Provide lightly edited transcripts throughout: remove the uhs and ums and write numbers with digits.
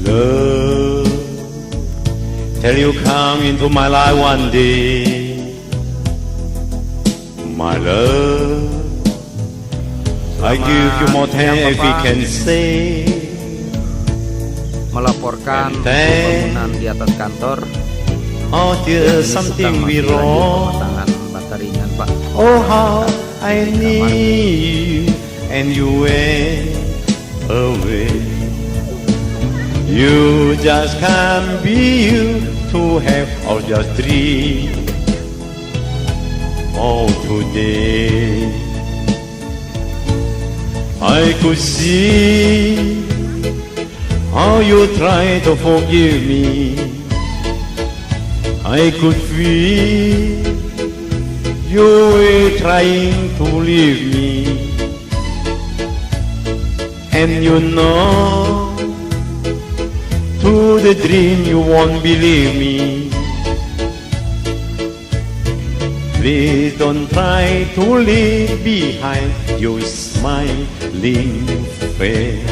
Love, till you come into my life one day, my love. I give you more time if we can say. Melaporkan bangunan di atas kantor. Oh, there's something we wrong. Pemasangan baterinya, Pak. Oh, how I need you, and you went away. You just can't be you to have or just dream. Oh, today I could see how you try to forgive me. I could feel you were trying to leave me. And you know, to the dream you won't believe me. Please don't try to leave behind your smiling face.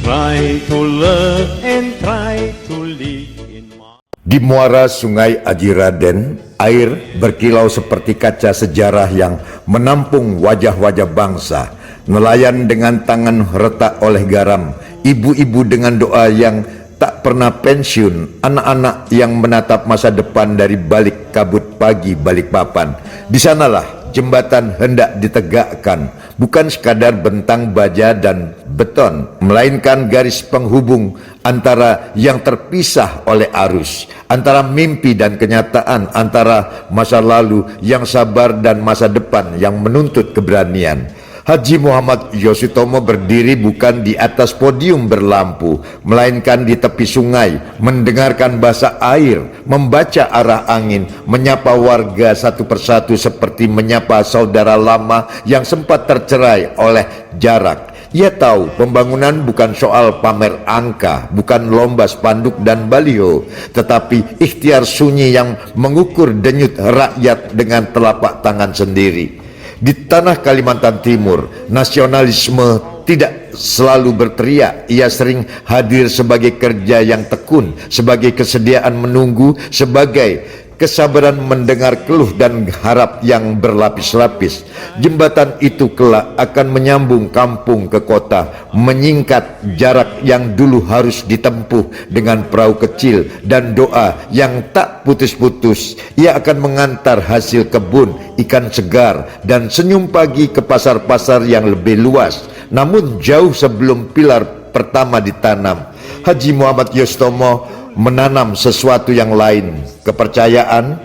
Try to love and try to live in my... Di muara Sungai Aji Raden, air berkilau seperti kaca sejarah yang menampung wajah-wajah bangsa. Nelayan dengan tangan retak oleh garam, ibu-ibu dengan doa yang tak pernah pensiun, anak-anak yang menatap masa depan dari balik kabut pagi Balikpapan. Di sanalah jembatan hendak ditegakkan, bukan sekadar bentang baja dan beton, melainkan garis penghubung antara yang terpisah oleh arus, antara mimpi dan kenyataan, antara masa lalu yang sabar dan masa depan yang menuntut keberanian. Haji Muhammad Yosutomo berdiri bukan di atas podium berlampu, melainkan di tepi sungai, mendengarkan bahasa air, membaca arah angin, menyapa warga satu persatu seperti menyapa saudara lama yang sempat tercerai oleh jarak. Ia tahu pembangunan bukan soal pamer angka, bukan lomba spanduk dan baliho, tetapi ikhtiar sunyi yang mengukur denyut rakyat dengan telapak tangan sendiri. Di tanah Kalimantan Timur, nasionalisme tidak selalu berteriak. Ia sering hadir sebagai kerja yang tekun, sebagai kesediaan menunggu, sebagai kesabaran mendengar keluh dan harap yang berlapis-lapis. Jembatan itu kelak akan menyambung kampung ke kota, menyingkat jarak yang dulu harus ditempuh dengan perahu kecil dan doa yang tak putus-putus. Ia akan mengantar hasil kebun, ikan segar, dan senyum pagi ke pasar-pasar yang lebih luas. Namun jauh sebelum pilar pertama ditanam, Haji Muhammad Yosutomo menanam sesuatu yang lain, kepercayaan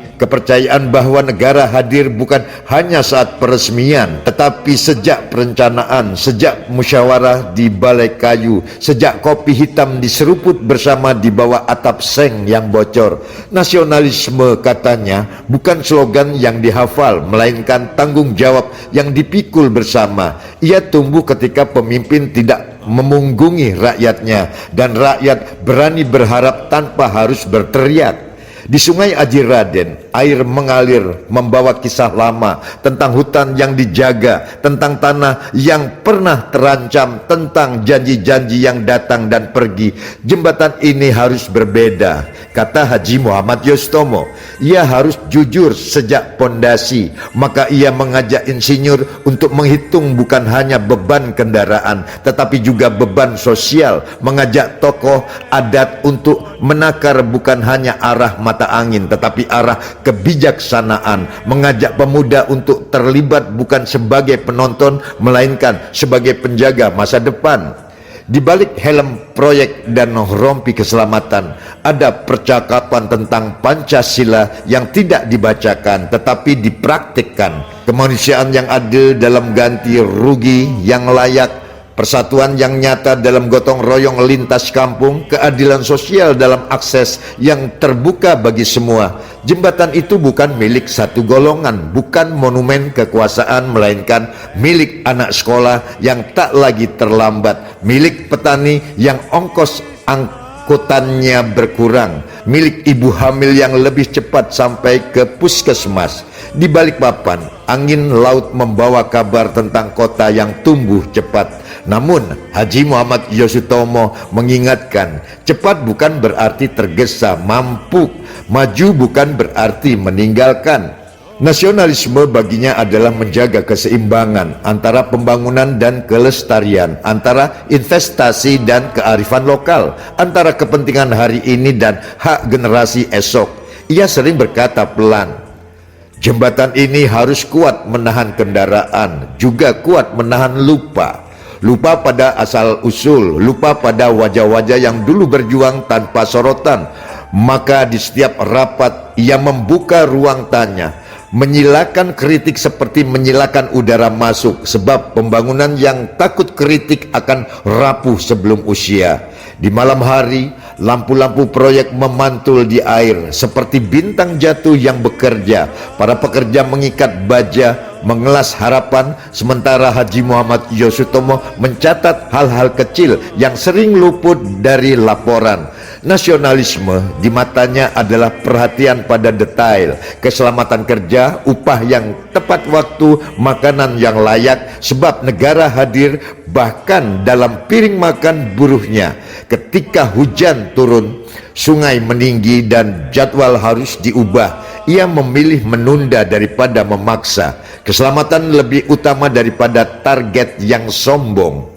bahwa negara hadir bukan hanya saat peresmian, tetapi sejak perencanaan, sejak musyawarah di balai kayu, sejak kopi hitam diseruput bersama di bawah atap seng yang bocor. Nasionalisme, katanya, bukan slogan yang dihafal, melainkan tanggung jawab yang dipikul bersama. Ia tumbuh ketika pemimpin tidak memunggungi rakyatnya dan rakyat berani berharap tanpa harus berteriak. Di Sungai Aji Raden, air mengalir membawa kisah lama tentang hutan yang dijaga, tentang tanah yang pernah terancam, tentang janji-janji yang datang dan pergi. Jembatan ini harus berbeda, kata Haji Muhammad Yosutomo. Ia harus jujur sejak pondasi. Maka ia mengajak insinyur untuk menghitung bukan hanya beban kendaraan, tetapi juga beban sosial. Mengajak tokoh adat untuk menakar bukan hanya arah mata angin, tetapi arah kebijaksanaan. Mengajak pemuda untuk terlibat bukan sebagai penonton, melainkan sebagai penjaga masa depan. Di balik helm proyek dan rompi keselamatan ada percakapan tentang Pancasila yang tidak dibacakan tetapi dipraktikkan. Kemanusiaan yang adil dalam ganti rugi yang layak, persatuan yang nyata dalam gotong royong lintas kampung, keadilan sosial dalam akses yang terbuka bagi semua. Jembatan itu bukan milik satu golongan, bukan monumen kekuasaan, melainkan milik anak sekolah yang tak lagi terlambat, milik petani yang ongkos angkutannya berkurang, milik ibu hamil yang lebih cepat sampai ke puskesmas. Di Balikpapan, angin laut membawa kabar tentang kota yang tumbuh cepat. Namun Haji Muhammad Yosutomo mengingatkan, cepat bukan berarti tergesa, mampu, maju bukan berarti meninggalkan. Nasionalisme baginya adalah menjaga keseimbangan antara pembangunan dan kelestarian, antara investasi dan kearifan lokal, antara kepentingan hari ini dan hak generasi esok. Ia sering berkata pelan, jembatan ini harus kuat menahan kendaraan, juga kuat menahan lupa. Lupa pada asal usul, lupa pada wajah-wajah yang dulu berjuang tanpa sorotan. Maka di setiap rapat ia membuka ruang tanya, menyilakan kritik seperti menyilakan udara masuk, sebab pembangunan yang takut kritik akan rapuh sebelum usia. Di malam hari, lampu-lampu proyek memantul di air seperti bintang jatuh yang bekerja. Para pekerja mengikat baja, mengelas harapan, sementara Haji Muhammad Yosutomo mencatat hal-hal kecil yang sering luput dari laporan. Nasionalisme di matanya adalah perhatian pada detail, keselamatan kerja, upah yang tepat waktu, makanan yang layak, sebab negara hadir bahkan dalam piring makan buruhnya. Ketika hujan turun, sungai meninggi dan jadwal harus diubah, ia memilih menunda daripada memaksa. Keselamatan lebih utama daripada target yang sombong.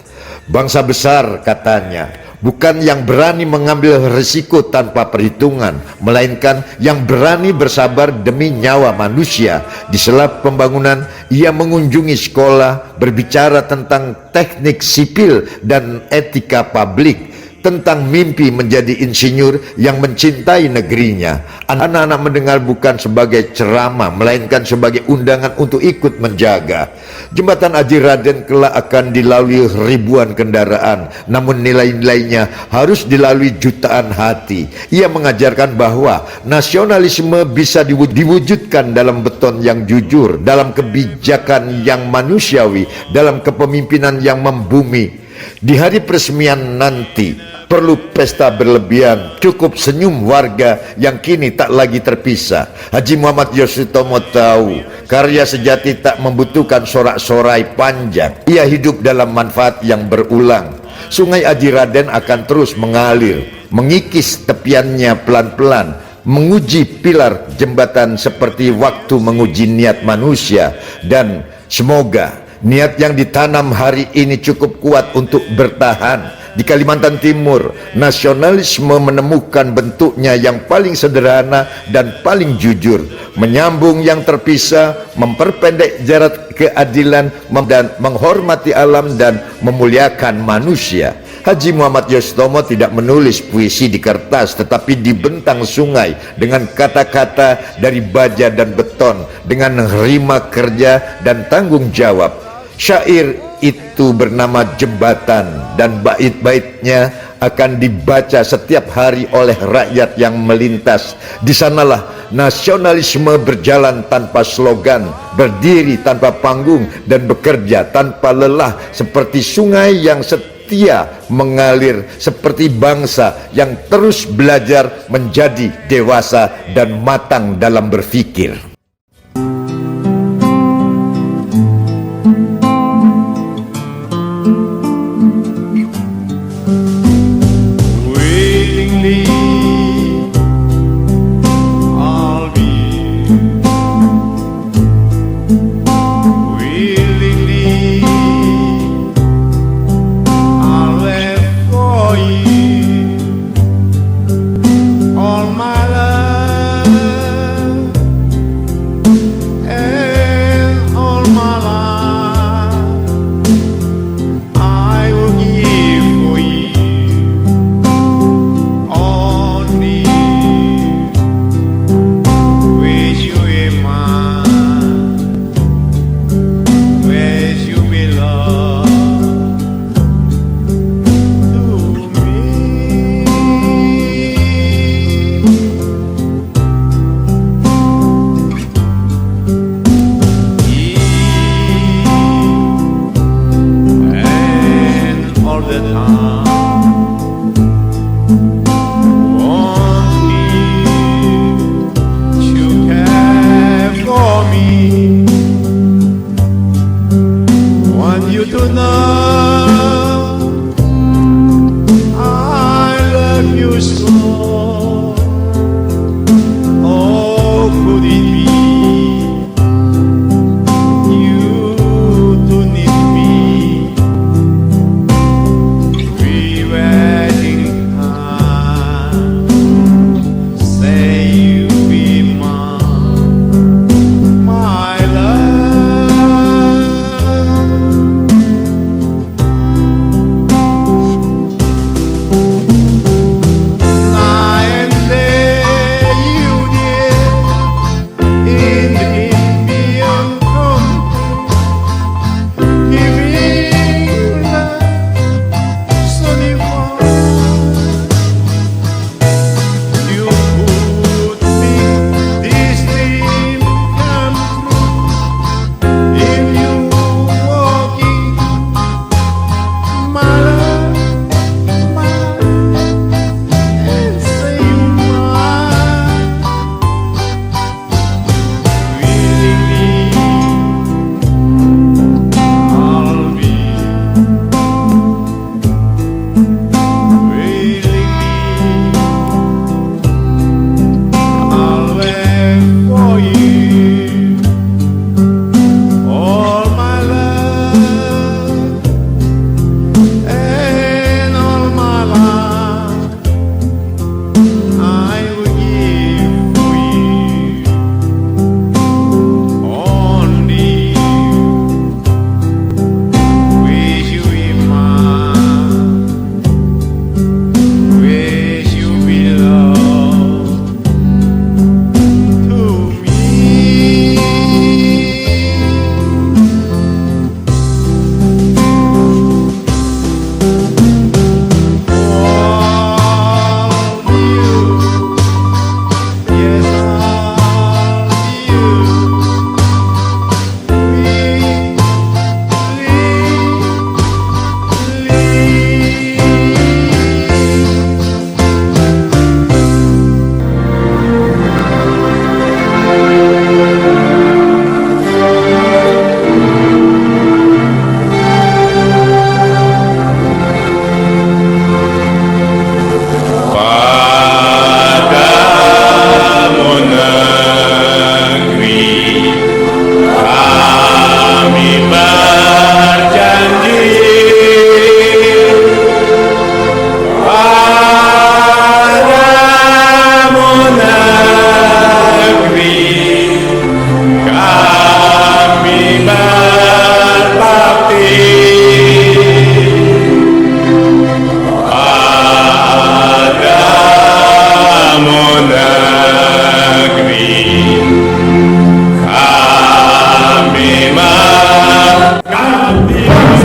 Bangsa besar, katanya, bukan yang berani mengambil risiko tanpa perhitungan, melainkan yang berani bersabar demi nyawa manusia. Di sela pembangunan, ia mengunjungi sekolah, berbicara tentang teknik sipil dan etika publik, tentang mimpi menjadi insinyur yang mencintai negerinya. Anak-anak mendengar bukan sebagai ceramah, melainkan sebagai undangan untuk ikut menjaga. Jembatan Aji Raden kelak akan dilalui ribuan kendaraan, namun nilai-nilainya harus dilalui jutaan hati. Ia mengajarkan bahwa nasionalisme bisa diwujudkan dalam beton yang jujur, dalam kebijakan yang manusiawi, dalam kepemimpinan yang membumi. Di hari peresmian nanti, perlu pesta berlebihan, cukup senyum warga yang kini tak lagi terpisah. Haji Muhammad Yosutomo tahu, karya sejati tak membutuhkan sorak-sorai panjang. Ia hidup dalam manfaat yang berulang. Sungai Aji Raden akan terus mengalir, mengikis tepiannya pelan-pelan, menguji pilar jembatan seperti waktu menguji niat manusia. Dan semoga niat yang ditanam hari ini cukup kuat untuk bertahan. Di Kalimantan Timur, nasionalisme menemukan bentuknya yang paling sederhana dan paling jujur, menyambung yang terpisah, memperpendek jarak keadilan, dan menghormati alam dan memuliakan manusia. Haji Muhammad Yosutomo tidak menulis puisi di kertas, tetapi di bentang sungai dengan kata-kata dari baja dan beton, dengan rima kerja dan tanggung jawab. Syair itu bernama Jembatan, dan bait-baitnya akan dibaca setiap hari oleh rakyat yang melintas. Di sanalah nasionalisme berjalan tanpa slogan, berdiri tanpa panggung, dan bekerja tanpa lelah seperti sungai yang setia mengalir, seperti bangsa yang terus belajar menjadi dewasa dan matang dalam berpikir.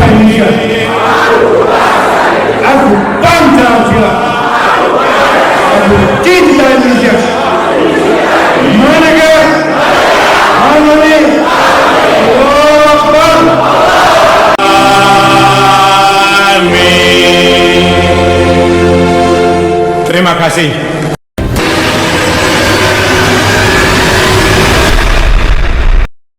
Indonesia. Aku bangga Pancasila. Aku cinta Indonesia. Merdeka! Harmoni! Allahu Akbar! Terima kasih.